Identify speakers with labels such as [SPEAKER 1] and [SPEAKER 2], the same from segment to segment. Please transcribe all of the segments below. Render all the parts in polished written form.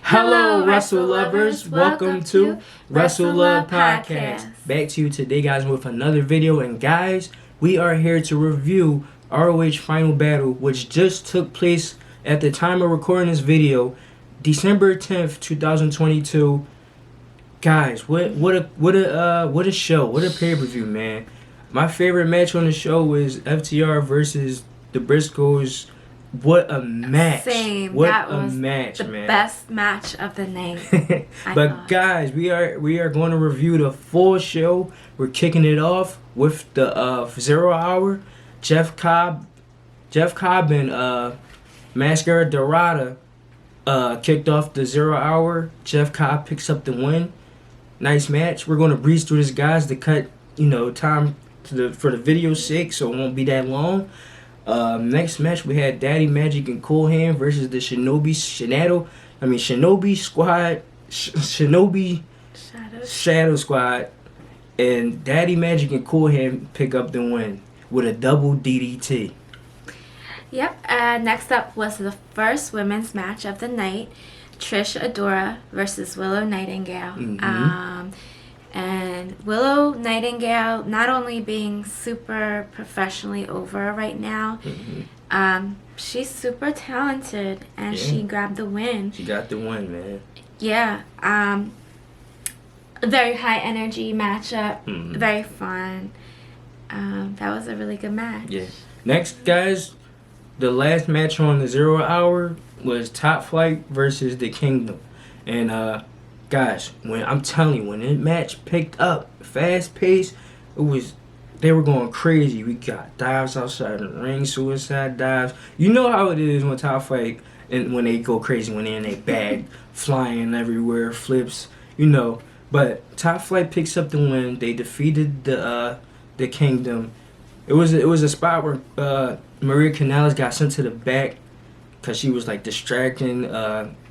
[SPEAKER 1] Hello, Wrestle Lovers. Welcome to Wrestle Love Podcast. Back to you today, guys, with another video. And guys, we are here to review ROH Final Battle, which just took place at the time of recording this video, December 10th, 2022. Guys, what a show! What a pay-per-view, man! My favorite match on the show was FTR versus the Briscoes. What a match!
[SPEAKER 2] Same.
[SPEAKER 1] What
[SPEAKER 2] that
[SPEAKER 1] a
[SPEAKER 2] was
[SPEAKER 1] match,
[SPEAKER 2] the
[SPEAKER 1] man!
[SPEAKER 2] Best match of the night.
[SPEAKER 1] But guys, we are going to review the full show. We're kicking it off with the 0 Hour. Jeff Cobb and Mascara Dorada kicked off the 0 Hour. Jeff Cobb picks up the win. Nice match. We're going to breeze through this, guys, to cut time for the video's sake, so it won't be that long. Next match we had Daddy Magic and Cool Hand versus the Shinobi Shadow Squad, and Daddy Magic and Cool Hand pick up the win with a double DDT.
[SPEAKER 2] Yep. Next up was the first women's match of the night, Trish Adora versus Willow Nightingale. And Willow Nightingale not only being super professionally over right now, she's super talented, and she grabbed the win.
[SPEAKER 1] She got the win, man.
[SPEAKER 2] Yeah. A very high energy matchup. Very fun. That was a really good match.
[SPEAKER 1] Yeah. Next, guys, the last match on the 0 Hour was Top Flight versus the Kingdom. And guys, when that match picked up, fast paced, they were going crazy. We got dives outside the ring, suicide dives. You know how it is when Top Flight and when they go crazy, when they're in their bag, flying everywhere, flips, But Top Flight picks up the win. They defeated the Kingdom. It was a spot where Maria Canales got sent to the back because she was like distracting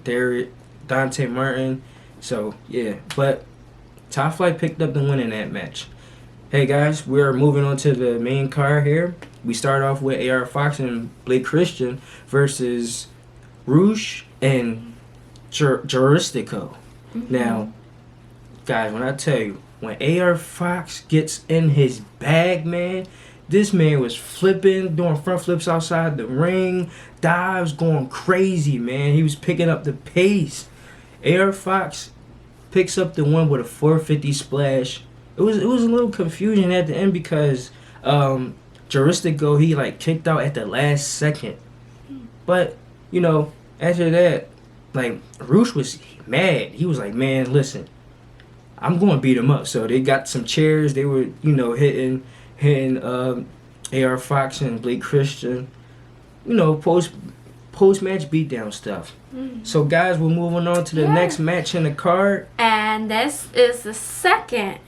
[SPEAKER 1] Dante Martin. So yeah, but Top Flight picked up the win in that match. Hey guys, we're moving on to the main card here. We start off with AR Fox and Blake Christian versus Rouge and Jericho. Now, guys, when I tell you, when AR Fox gets in his bag, man, this man was flipping, doing front flips outside the ring, dives, going crazy, man. He was picking up the pace. AR Fox picks up the win with a 450 splash. It was a little confusion at the end because Jericho, he kicked out at the last second. But after that, Rouge was mad. He was like, man, listen, I'm going to beat him up. So they got some chairs. They were hitting AR Fox and Blake Christian. Post-match beatdown stuff. So, guys, we're moving on to the next match in the card.
[SPEAKER 2] And this is the second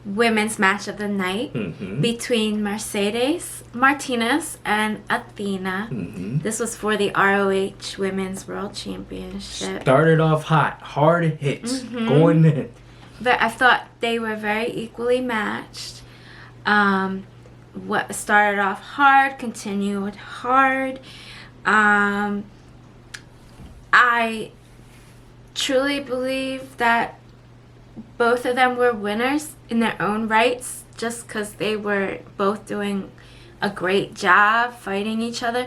[SPEAKER 2] women's match of the night between Mercedes Martinez and Athena. This was for the ROH Women's World Championship.
[SPEAKER 1] Started off hot. Hard hits. Going in.
[SPEAKER 2] But I thought they were very equally matched. What started off hard, continued hard. I truly believe that both of them were winners in their own rights, just because they were both doing a great job fighting each other.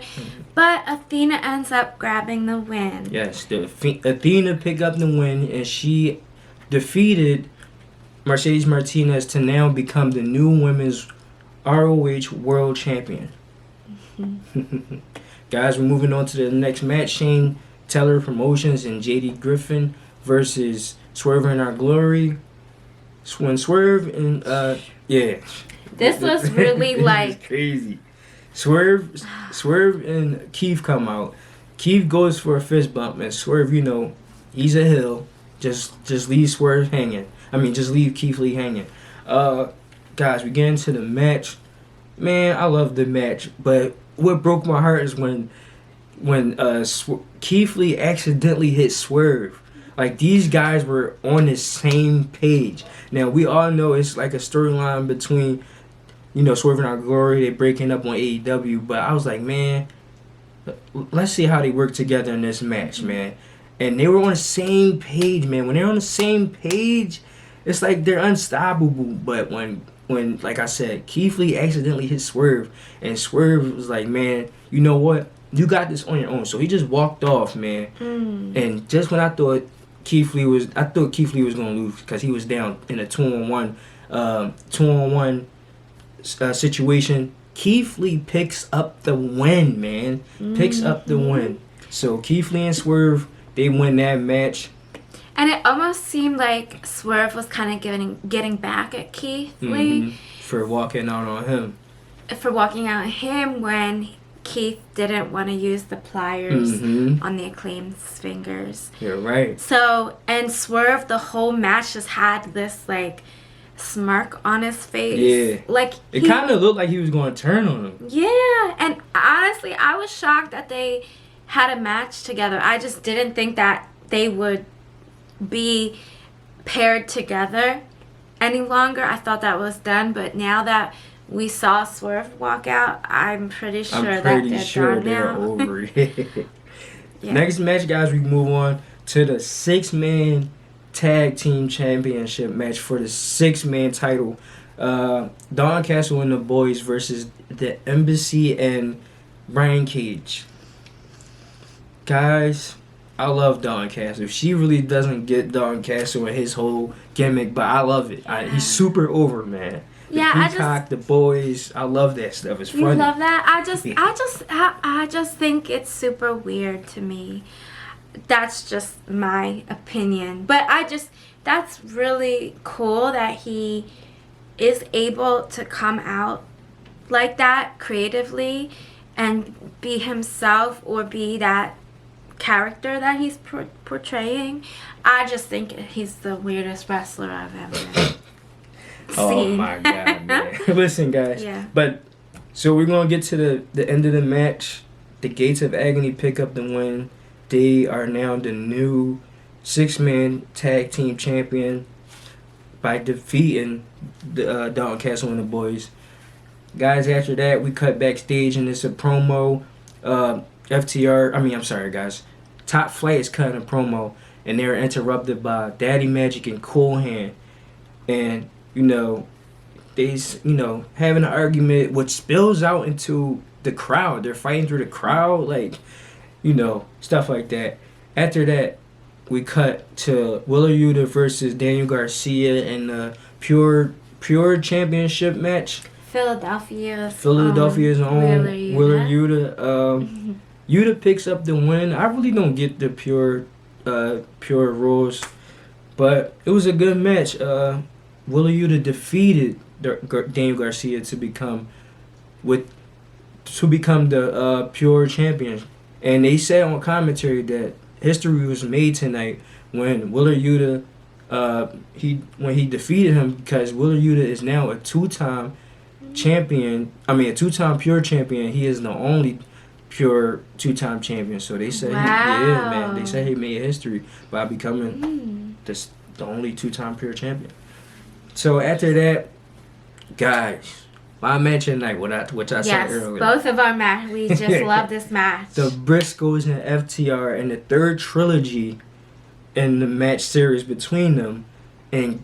[SPEAKER 2] But Athena ends up grabbing the win.
[SPEAKER 1] Yes, Athena picked up the win, and she defeated Mercedes Martinez to now become the new women's ROH World Champion. Guys, we're moving on to the next match. Shane Taylor Promotions and JD Griffin versus Swerve in Our Glory. When Swerve and
[SPEAKER 2] this was really
[SPEAKER 1] crazy. Swerve and Keith come out. Keith goes for a fist bump, and Swerve, he's a heel. Just leave Swerve hanging. Just leave Keith Lee hanging. Guys, we get into the match. Man, I love the match, but what broke my heart is when Keith Lee accidentally hit Swerve. These guys were on the same page. Now, we all know it's like a storyline between, Swerve and Our Glory. They breaking up on AEW. But I was like, man, let's see how they work together in this match, man. and they were on the same page, man. When they're on the same page, it's like they're unstoppable. But when like I said, Keith Lee accidentally hit Swerve, and Swerve was like, man, you know what? You got this on your own. So he just walked off, man. And just when I thought Keith Lee was gonna lose because he was down in a 2-on-1 situation. Keith Lee picks up the win, man. Picks up the win. So Keith Lee and Swerve, they win that match.
[SPEAKER 2] And it almost seemed like Swerve was kind of getting back at Keith Lee
[SPEAKER 1] for walking out on him.
[SPEAKER 2] For walking out on him when Keith didn't want to use the pliers on the Acclaimed's fingers.
[SPEAKER 1] You're right.
[SPEAKER 2] So, and Swerve the whole match just had this like smirk on his face.
[SPEAKER 1] Yeah.
[SPEAKER 2] Like
[SPEAKER 1] it kind of looked like he was going to turn on him.
[SPEAKER 2] Yeah. And honestly, I was shocked that they had a match together. I just didn't think that they would be paired together any longer. I thought that was done, but now that we saw Swerve walk out, I'm pretty sure that they're
[SPEAKER 1] over it. Next match, guys, we move on to the 6-man tag team championship match for the 6-man title. Don Castle and the Boys versus the Embassy and Brian Cage. Guys, I love Don Castle. She really doesn't get Don Castle and his whole gimmick, but I love it. He's super over, man. The Peacock, the Boys, I love that stuff. It's funny.
[SPEAKER 2] You love that? I just think it's super weird to me. That's just my opinion. But that's really cool that he is able to come out like that creatively and be himself or be that character that he's portraying. I just think he's the weirdest wrestler I've ever
[SPEAKER 1] Oh my God, man. Listen, guys. But so we're gonna get to the end of the match. The Gates of Agony pick up the win. They are now the new 6-man tag team champion by defeating the Don Castle and the Boys. Guys, after that we cut backstage and it's a promo. Top Flight is cutting a promo and they're interrupted by Daddy Magic and Cool Hand. And they having an argument which spills out into the crowd. They're fighting through the crowd, stuff like that. After that, we cut to Wheeler Yuta versus Daniel Garcia in the Pure Championship match.
[SPEAKER 2] Philadelphia's
[SPEAKER 1] own Wheeler Yuta. Yuta picks up the win. I really don't get the Pure rules, but it was a good match. Wheeler Yuta defeated Daniel Garcia to become the Pure champion, and they said on commentary that history was made tonight when Wheeler Yuta when he defeated him, because Wheeler Yuta is now a 2-time champion. I mean, a 2-time Pure champion. He is the only Pure 2-time champion. So they say, they say he made history by becoming the only 2-time Pure champion. So after that, guys, my match at night, which I said earlier.
[SPEAKER 2] Both of our match. We just love this match.
[SPEAKER 1] The Briscoes and FTR and the third trilogy in the match series between them. And,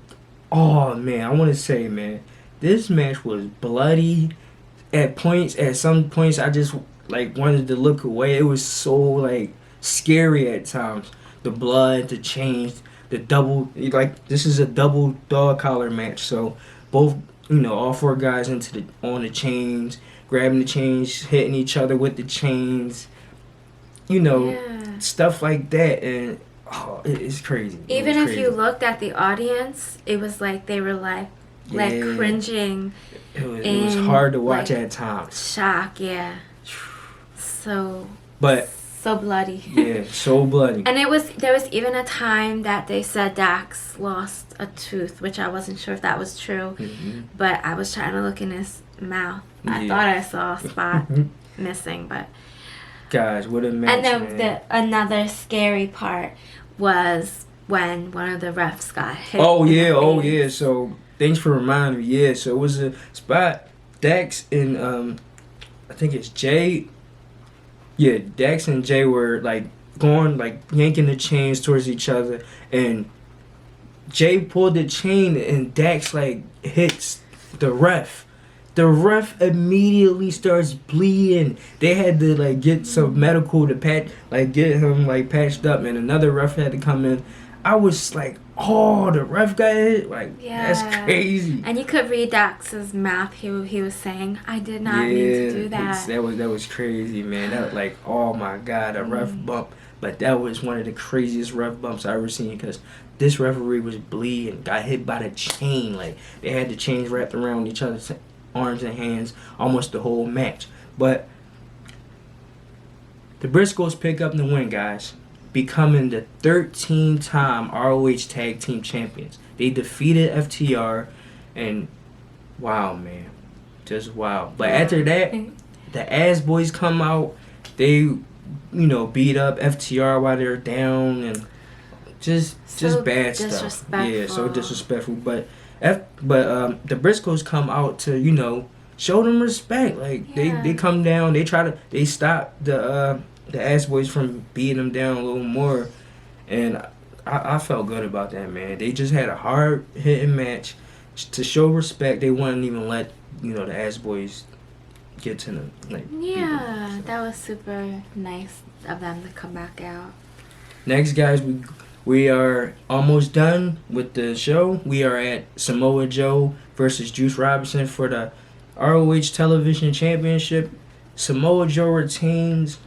[SPEAKER 1] oh, man, I want to say, man, this match was bloody. At some points, I just, wanted to look away. It was so, scary at times. The blood, the chains, the double, this is a double dog collar match. So, both, all 4 guys on the chains, grabbing the chains, hitting each other with the chains, stuff like that. And, it's crazy.
[SPEAKER 2] Even if you looked at the audience, it was like they were cringing.
[SPEAKER 1] It was hard to watch at times.
[SPEAKER 2] Shock, yeah. So bloody.
[SPEAKER 1] Yeah, so bloody.
[SPEAKER 2] And there was even a time that they said Dax lost a tooth, which I wasn't sure if that was true. But I was trying to look in his mouth. I thought I saw a spot missing, but
[SPEAKER 1] guys, what a match.
[SPEAKER 2] And then another scary part was when one of the refs got hit.
[SPEAKER 1] Oh yeah. So thanks for reminding me. Yeah, so it was a spot. Dax and I think it's Jay. Yeah, Dax and Jay were going like yanking the chains towards each other, and Jay pulled the chain and Dax like hits the ref. The ref immediately starts bleeding. They had to like get some medical to get him like patched up, and another ref had to come in. I was like, oh, the ref got hit. Like, that's crazy.
[SPEAKER 2] And you could read Dax's mouth. He was saying, "I did not mean to do that."
[SPEAKER 1] That was crazy, man. That like, oh my god, a ref bump. But that was one of the craziest ref bumps I ever seen, because this referee was bleeding, got hit by the chain. Like, they had the chains wrapped around each other's arms and hands almost the whole match. But the Briscoes pick up the win, guys, becoming the 13-time ROH Tag Team Champions. They defeated FTR, and wow, man, just wow. But after that, the Ass Boys come out. They, beat up FTR while they're down, and just bad stuff. Yeah, so disrespectful. But the Briscoes come out to show them respect. Like they come down, they stop the Ass Boys from beating them down a little more, and I felt good about that, man. They just had a hard hitting match to show respect. They wouldn't even let the Ass Boys get to them. Like,
[SPEAKER 2] that was super nice of them to come back out.
[SPEAKER 1] Next, guys, we are almost done with the show. We are at Samoa Joe versus Juice Robinson for the ROH Television Championship. Samoa Joe retains.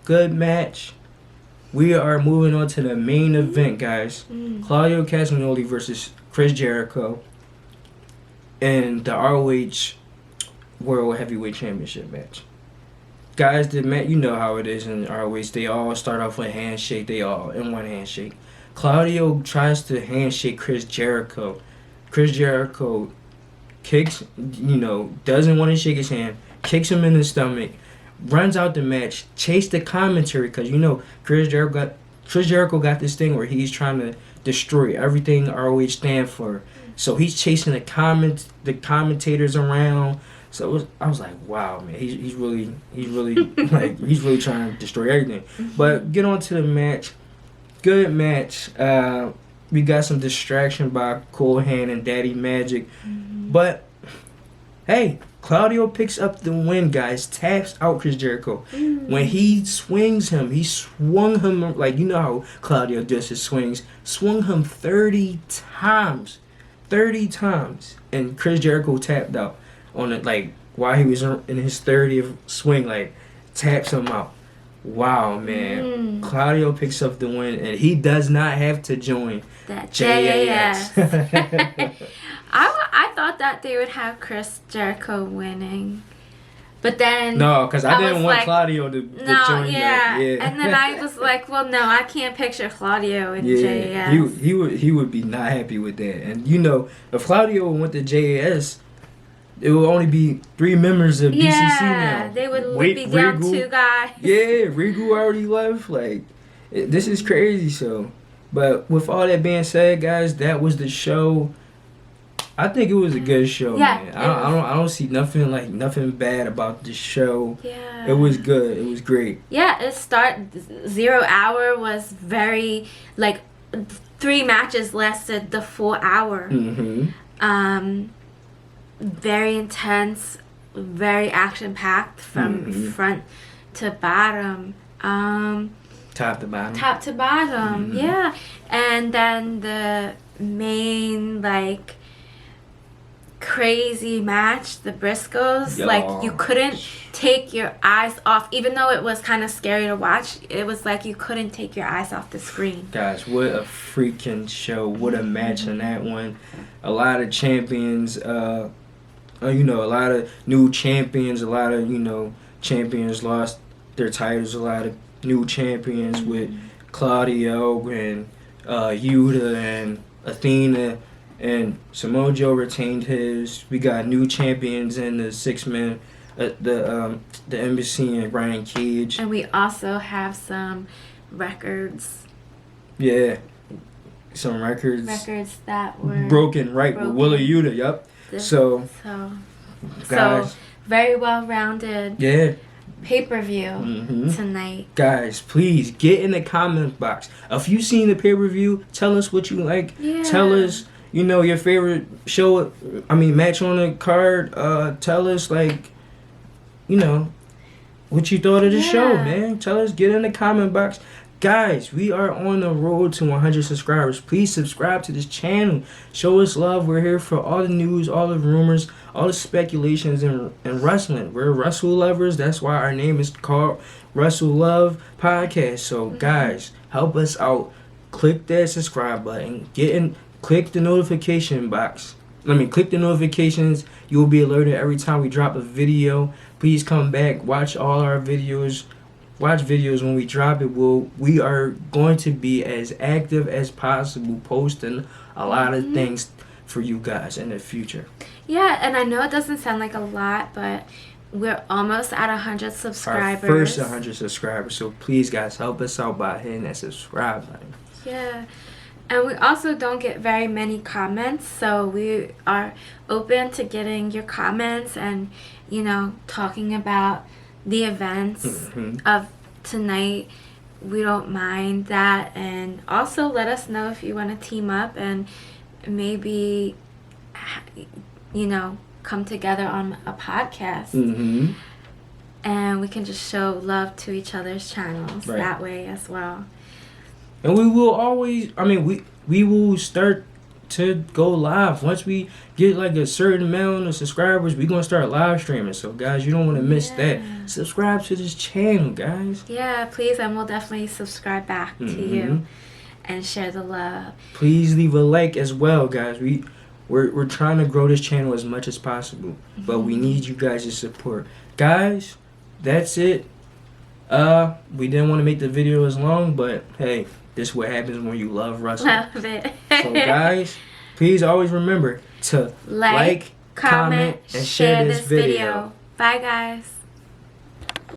[SPEAKER 1] Good match. We are moving on to the main event, guys. Claudio Castagnoli versus Chris Jericho in the ROH World Heavyweight Championship match. Guys, the match, you know how it is in ROH. They all start off with a handshake. They all in one handshake. Claudio tries to handshake Chris Jericho. Chris Jericho kicks, doesn't want to shake his hand, kicks him in the stomach, runs out the match, chase the commentary, because Chris Jericho got this thing where he's trying to destroy everything ROH stand for. So he's chasing the commentators around. So I was like, wow, man, he's really like he's really trying to destroy everything. But get on to the match. Good match. We got some distraction by Cool Hand and Daddy Magic. But hey, Claudio picks up the win, guys. Taps out Chris Jericho. When he swings him, he swung him like, how Claudio does his swings. Swung him 30 times. 30 times. And Chris Jericho tapped out on it, like, while he was in his 30th swing, like, taps him out. Wow, man. Claudio picks up the win, and he does not have to join
[SPEAKER 2] that JAS. I thought that they would have Chris Jericho winning. But then...
[SPEAKER 1] No, because I didn't want Claudio to join that. Yeah.
[SPEAKER 2] And then I was like, well, no, I can't picture Claudio in JAS.
[SPEAKER 1] He would be not happy with that. And, if Claudio went to JAS... it will only be 3 members of BCC now.
[SPEAKER 2] They would be down 2 guys.
[SPEAKER 1] Yeah, Rigu already left. Like, this is crazy. So, but with all that being said, guys, that was the show. I think it was a good show, man. I don't see nothing bad about the show.
[SPEAKER 2] Yeah,
[SPEAKER 1] it was good. It was great.
[SPEAKER 2] Yeah, 0 hour was very 3 matches lasted the full hour. Very intense, very action-packed from front to bottom.
[SPEAKER 1] Top to bottom.
[SPEAKER 2] Top to bottom, yeah. And then the main, crazy match, the Briscoes. You couldn't take your eyes off, even though it was kind of scary to watch. It was like you couldn't take your eyes off the screen.
[SPEAKER 1] Guys, what a freaking show. What a match in that one. A lot of champions, a lot of new champions, a lot of, champions lost their titles, a lot of new champions with Claudio and Yuta and Athena, and Samoa Joe retained his. We got new champions in the 6-man, the Embassy and Brian Cage.
[SPEAKER 2] And we also have some records.
[SPEAKER 1] Yeah, some records.
[SPEAKER 2] Records that were
[SPEAKER 1] broken with Wheeler Yuta, yep. So, guys.
[SPEAKER 2] So, very well-rounded.
[SPEAKER 1] Yeah.
[SPEAKER 2] pay-per-view tonight.
[SPEAKER 1] Guys, please get in the comment box. If you've seen the pay-per-view, tell us what you like.
[SPEAKER 2] Yeah.
[SPEAKER 1] Tell us, your favorite match on the card. Tell us, what you thought of the show, man. Tell us, get in the comment box. Guys, we are on the road to 100 subscribers. Please subscribe to this channel. Show us love. We're here for all the news, all the rumors, all the speculations in wrestling. We're wrestle lovers. That's why our name is called Wrestle Love Podcast. So, guys, help us out. Click that subscribe button. Click the notification box. Click the notifications. You will be alerted every time we drop a video. Please come back. Watch all our videos. Watch videos when we drop it. We are going to be as active as possible, posting a lot of things for you guys in the future.
[SPEAKER 2] Yeah, and I know it doesn't sound like a lot, but we're almost at 100 subscribers.
[SPEAKER 1] Our first 100 subscribers. So please, guys, help us out by hitting that subscribe button.
[SPEAKER 2] Yeah. And we also don't get very many comments, so we are open to getting your comments and, talking about the events of tonight. We don't mind that. And also let us know if you want to team up and maybe, come together on a podcast. And we can just show love to each other's channels that way as well.
[SPEAKER 1] And we will always, we will start to go live. Once we get a certain amount of subscribers, we're going to start live streaming. So, guys, you don't want to miss that. Subscribe to this channel, guys.
[SPEAKER 2] Yeah, please. And we'll definitely subscribe back to you and share the love.
[SPEAKER 1] Please leave a like as well, guys. We're trying to grow this channel as much as possible. But we need you guys' support. Guys, that's it. We didn't want to make the video as long, but hey, this is what happens when you love wrestling.
[SPEAKER 2] Love it.
[SPEAKER 1] So, guys, please always remember to like, comment, and share this video.
[SPEAKER 2] Bye, guys.